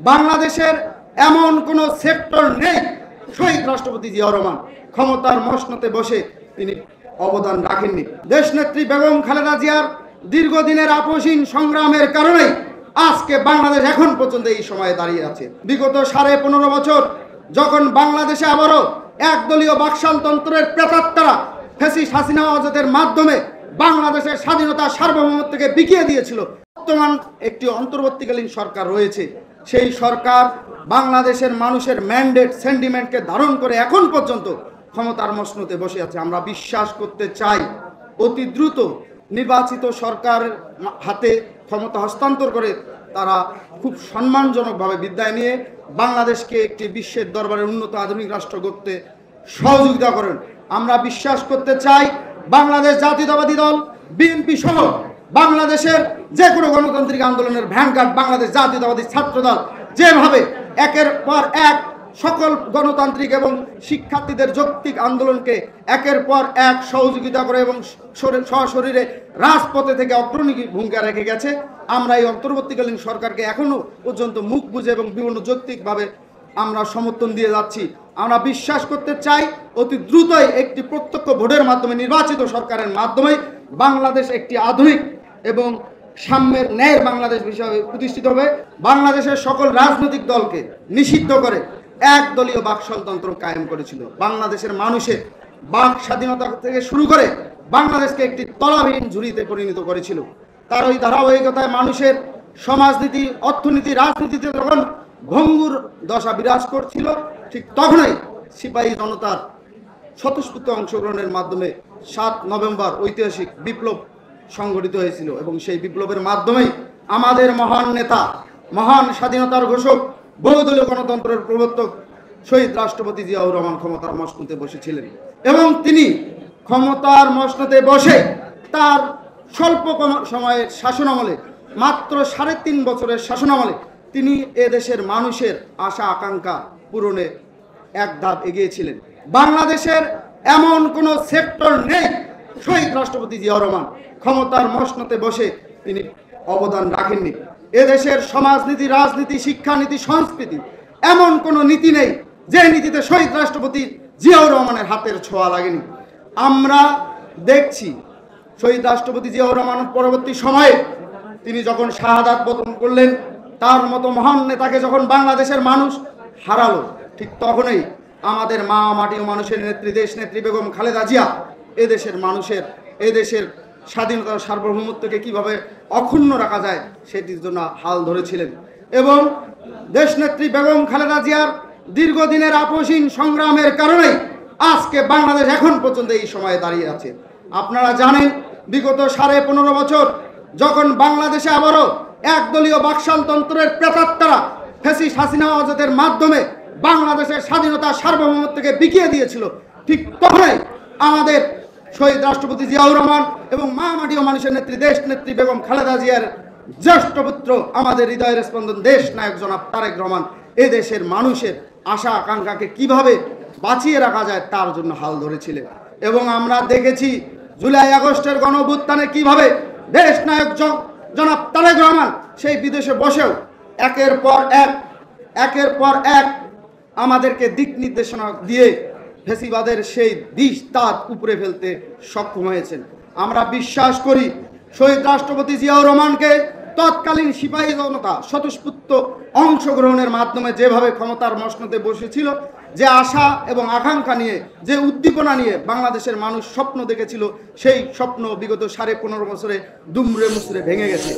বাংলাদেশের এমন কোন সেক্টর নেই শহীদ রাষ্ট্রপতি জিয়াউর রহমান ক্ষমতার মসনদে বসে তিনি অবদান রাখেননি। দেশনেত্রী বেগম খালেদা জিয়ার দীর্ঘদিনের আপোষহীন সংগ্রামের কারণে আজকে বাংলাদেশ এখন পর্যন্ত এই সময়ে দাঁড়িয়ে আছে। বিগত 15.5 বছর যখন বাংলাদেশে আবারও একদলীয় বাকশালতন্ত্রের প্রেতাত্মারা ফ্যাসিস্ট হাসিনা আজাদের মাধ্যমে বাংলাদেশের স্বাধীনতা সার্বভৌমত্বকে বিকিয়ে দিয়েছিল, বর্তমান একটি অন্তর্বর্তীকালীন সরকার রয়েছে। সেই সরকার বাংলাদেশের মানুষের ম্যান্ডেট সেন্টিমেন্টকে ধারণ করে এখন পর্যন্ত ক্ষমতার মসনদে বসে আছে। আমরা বিশ্বাস করতে চাই অতি দ্রুত নির্বাচিত সরকারের হাতে ক্ষমতা হস্তান্তর করে তারা খুব সম্মানজনকভাবে বিদায় নিয়ে বাংলাদেশকে একটি বিশ্বের দরবারে উন্নত আধুনিক রাষ্ট্র গড়তে সহযোগিতা করেন। আমরা বিশ্বাস করতে চাই বাংলাদেশ জাতীয়তাবাদী দল বিএনপি সহ বাংলাদেশের যে কোনো গণতান্ত্রিক আন্দোলনের ভ্যানগার্ড বাংলাদেশ জাতীয়তাবাদী ছাত্র দল যেভাবে একের পর এক সকল গণতান্ত্রিক এবং শিক্ষার্থীদের যৌক্তিক আন্দোলনকে একের পর এক সহযোগিতা করে এবং সশরীরে রাজপথে থেকে অগ্রণী ভূমিকা রেখে গেছে, আমরা এই অন্তর্বর্তীকালীন সরকারকে এখনো পর্যন্ত মুখ বুঝে এবং বিভিন্ন যৌক্তিকভাবে আমরা সমর্থন দিয়ে যাচ্ছি। আমরা বিশ্বাস করতে চাই অতি দ্রুতই একটি প্রত্যক্ষ ভোটের মাধ্যমে নির্বাচিত সরকারের মাধ্যমে বাংলাদেশ একটি আধুনিক এবং সাম্যের ন্যায়ের বাংলাদেশ হিসাবে প্রতিষ্ঠিত হবে। বাংলাদেশের সকল রাজনৈতিক দলকে নিষিদ্ধ করে একদলীয় বাকশালতন্ত্র কায়েম করেছিল। বাংলাদেশের মানুষের বাক স্বাধীনতা থেকে শুরু করে বাংলাদেশকে একটি তলাবিহীন ঝুড়িতে পরিণত করেছিল। তার ওই ধারাবাহিকতায় মানুষের সমাজনীতি, অর্থনীতি, রাজনীতিতে যখন ভঙ্গুর দশা বিরাজ করছিল, ঠিক তখনই সিপাহী জনতার স্বতঃস্ফূর্ত অংশগ্রহণের মাধ্যমে 7 নভেম্বর ঐতিহাসিক বিপ্লব সংগঠিত হয়েছিল এবং সেই বিপ্লবের মাধ্যমেই আমাদের মহান নেতা, মহান স্বাধীনতার ঘোষক, বহুদলীয় গণতন্ত্রের প্রবর্তক শহীদ রাষ্ট্রপতি জিয়াউর রহমান ক্ষমতার মসনদে বসেছিলেন এবং তিনি ক্ষমতার মসনদে বসে তার স্বল্প সময়ের শাসনামলে, মাত্র 3.5 বছরের শাসনামলে তিনি এদেশের মানুষের আশা আকাঙ্ক্ষা পূরণে এক ধাপ এগিয়েছিলেন। বাংলাদেশের এমন কোন সেক্টর নেই শহীদ রাষ্ট্রপতি জিয়াউর রহমান ক্ষমতার মসনদে বসে তিনি অবদান রাখেননি। এদেশের সমাজনীতি, রাজনীতি, শিক্ষানীতি, সংস্কৃতি এমন কোন নীতি নেই যে নীতিতে শহীদ রাষ্ট্রপতি জিয়াউর রহমানের হাতের ছোঁয়া লাগেনি। আমরা দেখছি শহীদ রাষ্ট্রপতি জিয়াউর রহমান পরবর্তী সময়ে তিনি যখন শাহাদাত বরণ করলেন, তার মতো মহান নেতাকে যখন বাংলাদেশের মানুষ হারালো, ঠিক তখনই আমাদের মা মাটি ও মানুষের নেত্রী দেশনেত্রী বেগম খালেদা জিয়া এদেশের স্বাধীনতার সার্বভৌমত্বকে কিভাবে অক্ষুণ্ণ রাখা যায় সেটির জন্য হাল ধরেছিলেন এবং দেশনেত্রী বেগম খালেদা জিয়ার দীর্ঘদিনের আপোষহীন সংগ্রামের কারণে আজকে বাংলাদেশ এখন পর্যন্ত এই সময়ে দাঁড়িয়ে আছে। আপনারা জানেন বিগত 15.5 বছর যখন বাংলাদেশে আবারও একদলীয় বাকশালতন্ত্রের প্রেতাত্মারা ফ্যাসিস্ট হাসিনা আজাদের মাধ্যমে বাংলাদেশের স্বাধীনতা সার্বভৌমত্বকে বিকিয়ে দিয়েছিল, ঠিক তখনই আমাদের শহীদ রাষ্ট্রপতি জিয়াউর রহমান এবং মা মাটি ও মানুষের নেত্রী দেশনেত্রী বেগম খালেদা জিয়ার জ্যেষ্ঠ পুত্র, আমাদের হৃদয়ের স্পন্দন দেশ নায়ক জনাব তারেক রহমান এদেশের মানুষের আশা আকাঙ্ক্ষাকে কিভাবে বাঁচিয়ে রাখা যায় তার জন্য হাল ধরেছিলেন এবং আমরা দেখেছি জুলাই আগস্টের গণঅভ্যুত্থানে কিভাবে দেশ নায়ক জনাব তারেক রহমান সেই বিদেশে বসেও একের পর এক আমাদেরকে দিক নির্দেশনা দিয়ে ফেসিবাদের সেই দিশ তার উপরে ফেলতে সক্ষম হয়েছেন। আমরা বিশ্বাস করি শহীদ রাষ্ট্রপতি জিয়াউর রহমানকে তৎকালীন সিপাহী জনতা স্বতঃস্ফূর্ত অংশগ্রহণের মাধ্যমে যেভাবে ক্ষমতার মসনদে বসেছিল, যে আশা এবং আকাঙ্ক্ষা নিয়ে, যে উদ্দীপনা নিয়ে বাংলাদেশের মানুষ স্বপ্ন দেখেছিল, সেই স্বপ্ন বিগত 15.5 বছরে দুমড়ে মুচড়ে ভেঙে গেছে।